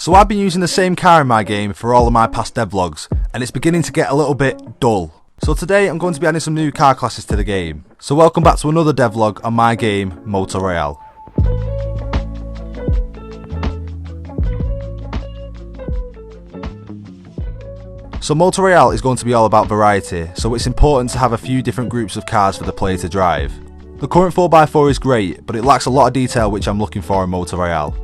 So I've been using the same car in my game for all of my past devlogs, and it's beginning to get a little bit dull. So today I'm going to be adding some new car classes to the game. So welcome back to another devlog on my game, Royale. So Royale is going to be all about variety, so it's important to have a few different groups of cars for the player to drive. The current 4x4 is great, but it lacks a lot of detail which I'm looking for in Royale.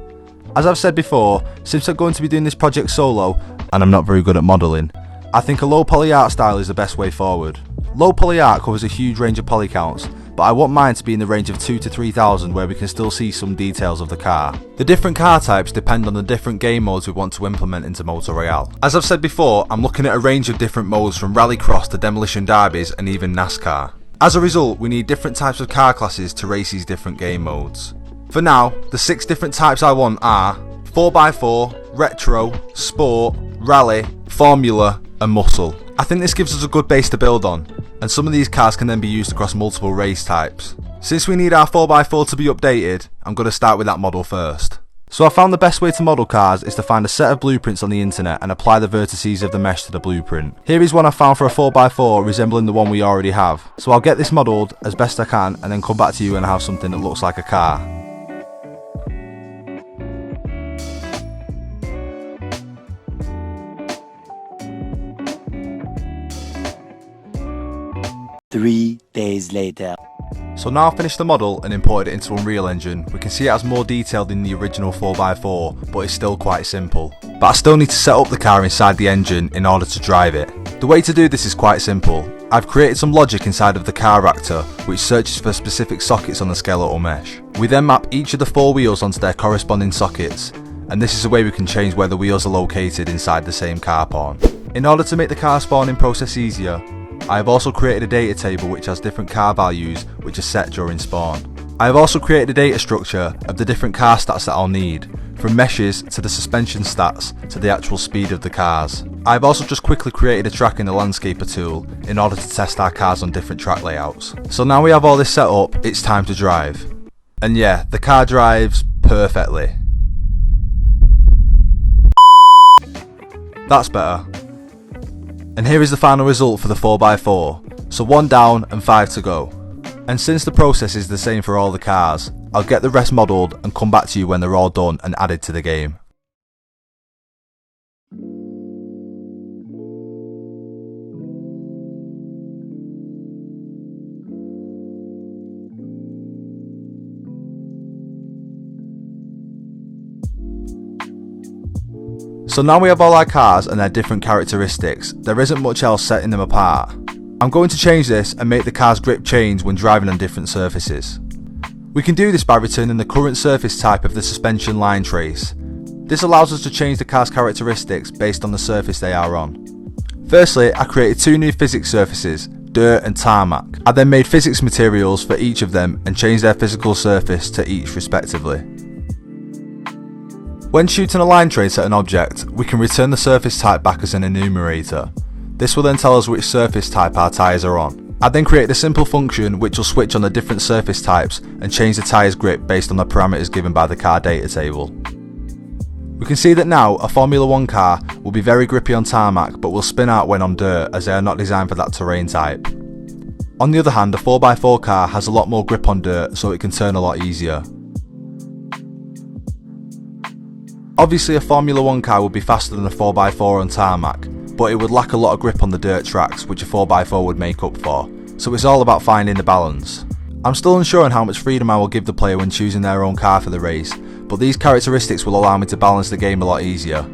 As I've said before, since I'm going to be doing this project solo, and I'm not very good at modelling, I think a low poly art style is the best way forward. Low poly art covers a huge range of poly counts, but I want mine to be in the range of 2,000 to 3,000 where we can still see some details of the car. The different car types depend on the different game modes we want to implement into Royale. As I've said before, I'm looking at a range of different modes from rallycross to demolition derbies and even NASCAR. As a result, we need different types of car classes to race these different game modes. For now, the 6 different types I want are 4x4, retro, sport, rally, formula and muscle. I think this gives us a good base to build on, and some of these cars can then be used across multiple race types. Since we need our 4x4 to be updated, I'm going to start with that model first. So I found the best way to model cars is to find a set of blueprints on the internet and apply the vertices of the mesh to the blueprint. Here is one I found for a 4x4 resembling the one we already have. So I'll get this modelled as best I can and then come back to you and have something that looks like a car. Three days later. So now I've finished the model and imported it into Unreal Engine. We can see it has more detail than the original 4x4, but it's still quite simple. But I still need to set up the car inside the engine in order to drive it. The way to do this is quite simple. I've created some logic inside of the car actor, which searches for specific sockets on the skeletal mesh. We then map each of the 4 wheels onto their corresponding sockets, and this is a way we can change where the wheels are located inside the same car pawn. In order to make the car spawning process easier, I have also created a data table which has different car values which are set during spawn. I have also created a data structure of the different car stats that I'll need, from meshes to the suspension stats to the actual speed of the cars. I have also just quickly created a track in the landscaper tool in order to test our cars on different track layouts. So now we have all this set up, it's time to drive. And yeah, the car drives perfectly. That's better. And here is the final result for the 4x4, so 1 down and 5 to go. And since the process is the same for all the cars, I'll get the rest modelled and come back to you when they're all done and added to the game. So now we have all our cars and their different characteristics. There isn't much else setting them apart. I'm going to change this and make the car's grip change when driving on different surfaces. We can do this by returning the current surface type of the suspension line trace. This allows us to change the car's characteristics based on the surface they are on. Firstly, I created 2 new physics surfaces, dirt and tarmac. I then made physics materials for each of them and changed their physical surface to each respectively. When shooting a line trace at an object, we can return the surface type back as an enumerator. This will then tell us which surface type our tyres are on. I then created a simple function which will switch on the different surface types and change the tyre's grip based on the parameters given by the car data table. We can see that now a Formula 1 car will be very grippy on tarmac but will spin out when on dirt as they are not designed for that terrain type. On the other hand, a 4x4 car has a lot more grip on dirt so it can turn a lot easier. Obviously a Formula 1 car would be faster than a 4x4 on tarmac, but it would lack a lot of grip on the dirt tracks which a 4x4 would make up for, so it's all about finding the balance. I'm still unsure on how much freedom I will give the player when choosing their own car for the race, but these characteristics will allow me to balance the game a lot easier.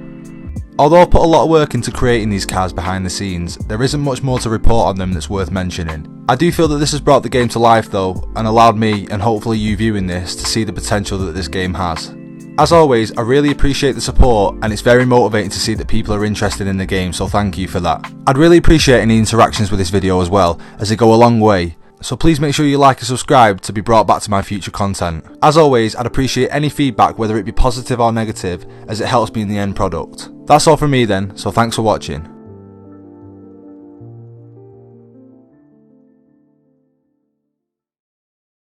Although I've put a lot of work into creating these cars behind the scenes, there isn't much more to report on them that's worth mentioning. I do feel that this has brought the game to life though, and allowed me, and hopefully you viewing this, to see the potential that this game has. As always, I really appreciate the support and it's very motivating to see that people are interested in the game, so thank you for that. I'd really appreciate any interactions with this video as well, as they go a long way, so please make sure you like and subscribe to be brought back to my future content. As always, I'd appreciate any feedback, whether it be positive or negative, as it helps me in the end product. That's all from me then, so thanks for watching.